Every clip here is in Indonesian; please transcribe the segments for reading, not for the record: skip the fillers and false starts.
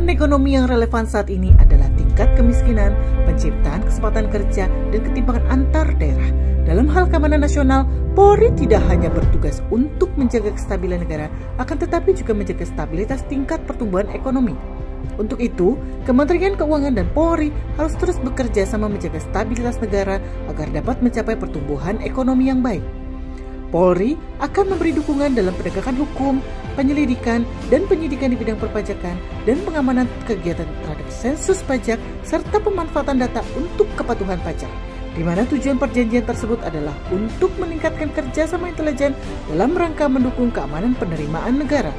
Pertumbuhan ekonomi yang relevan saat ini adalah tingkat kemiskinan, penciptaan kesempatan kerja, dan ketimpangan antar daerah. Dalam hal keamanan nasional, Polri tidak hanya bertugas untuk menjaga kestabilan negara, akan tetapi juga menjaga stabilitas tingkat pertumbuhan ekonomi. Untuk itu, Kementerian Keuangan dan Polri harus terus bekerja sama menjaga stabilitas negara agar dapat mencapai pertumbuhan ekonomi yang baik. Polri akan memberi dukungan dalam penegakan hukum, penyelidikan, dan penyidikan di bidang perpajakan dan pengamanan kegiatan terhadap sensus pajak serta pemanfaatan data untuk kepatuhan pajak, di mana tujuan perjanjian tersebut adalah untuk meningkatkan kerjasama intelijen dalam rangka mendukung keamanan penerimaan negara.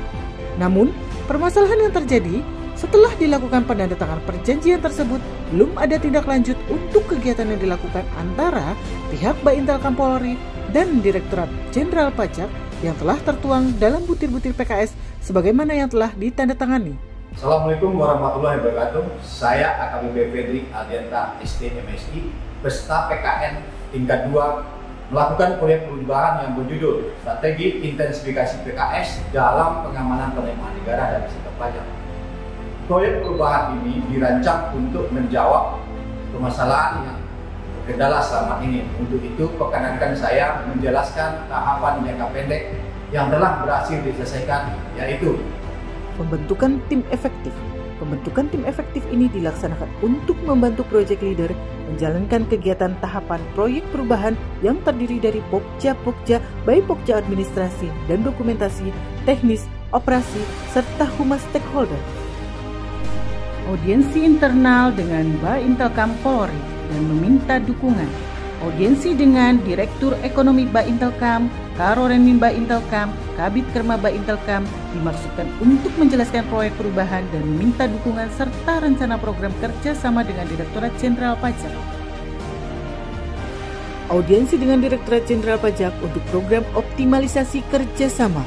Namun, permasalahan yang terjadi setelah dilakukan penandatanganan perjanjian tersebut, belum ada tindak lanjut untuk kegiatan yang dilakukan antara pihak Baintelkam Polri dan Direktorat Jenderal Pajak yang telah tertuang dalam butir-butir PKS sebagaimana yang telah ditandatangani. Assalamualaikum warahmatullahi wabarakatuh. Saya AKBP Fedrik Ardianta ST MSI peserta PKN tingkat 2 melakukan proyek perubahan yang berjudul Strategi Intensifikasi PKS dalam Pengamanan Penerimaan Negara dari Sektor Pajak. Proyek perubahan ini dirancang untuk menjawab permasalahan yang terkendala selama ini. Untuk itu, perkenankan saya menjelaskan tahapan jangka pendek yang telah berhasil diselesaikan, yaitu pembentukan tim efektif. Pembentukan tim efektif ini dilaksanakan untuk membantu project leader menjalankan kegiatan tahapan proyek perubahan yang terdiri dari pokja, baik pokja administrasi dan dokumentasi, teknis, operasi, serta humas stakeholder. Audiensi internal dengan Baintelkam Polri dan meminta dukungan. Audiensi dengan Direktur Ekonomi Baintelkam, Karorenmin Baintelkam, Kabid Kerma Baintelkam dimaksudkan untuk menjelaskan proyek perubahan dan meminta dukungan serta rencana program kerja sama dengan Direktorat Jenderal Pajak. Audiensi dengan Direktorat Jenderal Pajak untuk program optimalisasi kerjasama.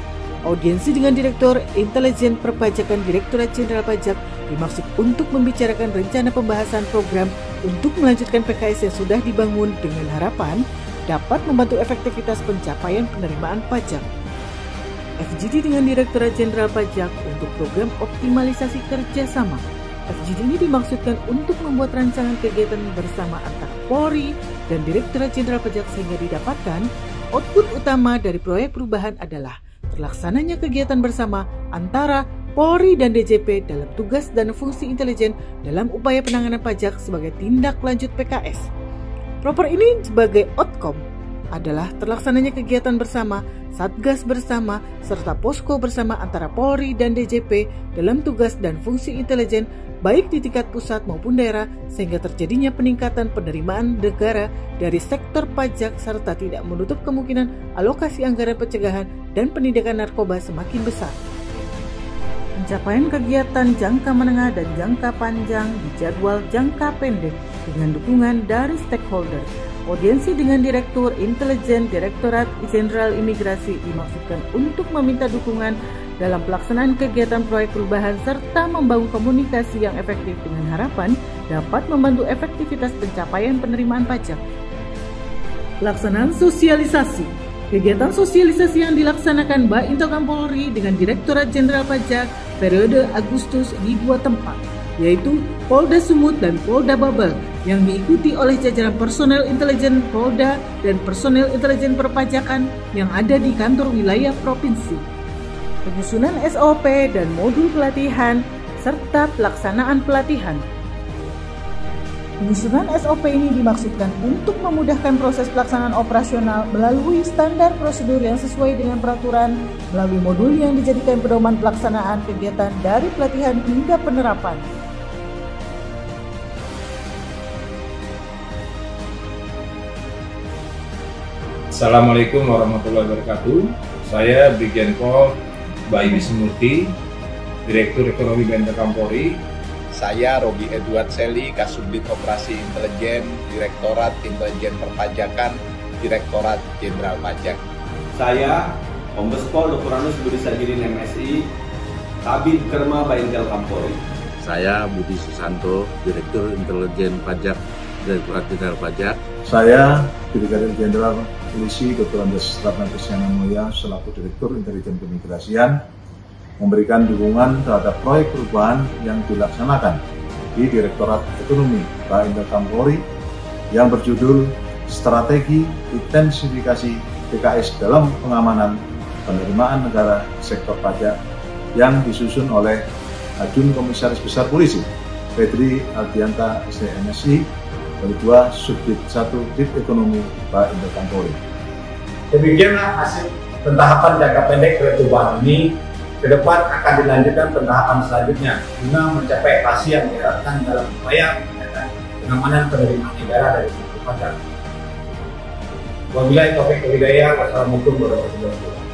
Audiensi dengan Direktur Intelijen Perpajakan Direktorat Jenderal Pajak dimaksud untuk membicarakan rencana pembahasan program untuk melanjutkan PKS yang sudah dibangun dengan harapan dapat membantu efektivitas pencapaian penerimaan pajak. FGD dengan Direktorat Jenderal Pajak untuk program optimalisasi kerjasama. FGD ini dimaksudkan untuk membuat rancangan kegiatan bersama antara Polri dan Direktorat Jenderal Pajak sehingga didapatkan output utama dari proyek perubahan adalah terlaksananya kegiatan bersama antara Polri dan DJP dalam tugas dan fungsi intelijen dalam upaya penanganan pajak sebagai tindak lanjut PKS. Proper ini sebagai outcome adalah terlaksananya kegiatan bersama, satgas bersama, serta posko bersama antara Polri dan DJP dalam tugas dan fungsi intelijen baik di tingkat pusat maupun daerah sehingga terjadinya peningkatan penerimaan negara dari sektor pajak serta tidak menutup kemungkinan alokasi anggaran pencegahan dan penindakan narkoba semakin besar. Pencapaian kegiatan jangka menengah dan jangka panjang di jadwal jangka pendek dengan dukungan dari stakeholder. Audiensi dengan Direktur Intelijen Direktorat Jenderal Imigrasi dimaksudkan untuk meminta dukungan dalam pelaksanaan kegiatan proyek perubahan serta membangun komunikasi yang efektif dengan harapan dapat membantu efektivitas pencapaian penerimaan pajak. Pelaksanaan sosialisasi. Kegiatan sosialisasi yang dilaksanakan Baintelkam Polri dengan Direktorat Jenderal Pajak periode Agustus di dua tempat, yaitu Polda Sumut dan Polda Babel, yang diikuti oleh jajaran personel intelijen Polda dan personel intelijen perpajakan yang ada di kantor wilayah provinsi. Penyusunan SOP dan modul pelatihan serta pelaksanaan pelatihan. Penyusunan SOP ini dimaksudkan untuk memudahkan proses pelaksanaan operasional melalui standar prosedur yang sesuai dengan peraturan, melalui modul yang dijadikan pedoman pelaksanaan kegiatan dari pelatihan hingga penerapan. Assalamualaikum warahmatullahi wabarakatuh. Saya Brigjen Pol Baimi Semurti, Direktur Ekonomi Baintelkam Polri. Saya Robi Edward Seli, Kasubdit Operasi Intelijen, Direktorat Intelijen Perpajakan, Direktorat Jenderal Pajak. Saya Kombes Pol Dr. Anus Budi Sarjidin MSI, Kabid Kerma Baintelkam Polri. Saya Budi Susanto, Direktur Intelijen Pajak, Direktorat Jenderal Pajak. Saya Brigadir Jenderal Polisi Dr. Andes Ratna Kristiana Mulya selaku Direktur Intelijen Keimigrasian. memberikan dukungan terhadap proyek perubahan yang dilaksanakan di Direktorat Ekonomi Baintel Kampori yang berjudul Strategi Intensifikasi PKS dalam Pengamanan Penerimaan Negara Sektor Pajak yang disusun oleh Ajun Komisaris Besar Polisi Fedri Aldianta STMSI, Kedua Subdit 1 Dit Ekonomi Baintel Kampori. Demikianlah hasil pentahapan jangka pendek perubahan ini. Ke depan akan dilanjutkan pentahapan selanjutnya guna mencapai hasil yang diharapkan dalam upaya pengamanan penerimaan negara dari sektor pajak. Wabillahi taufiq wal hidayah. Wassalamualaikum warahmatullahi wabarakatuh.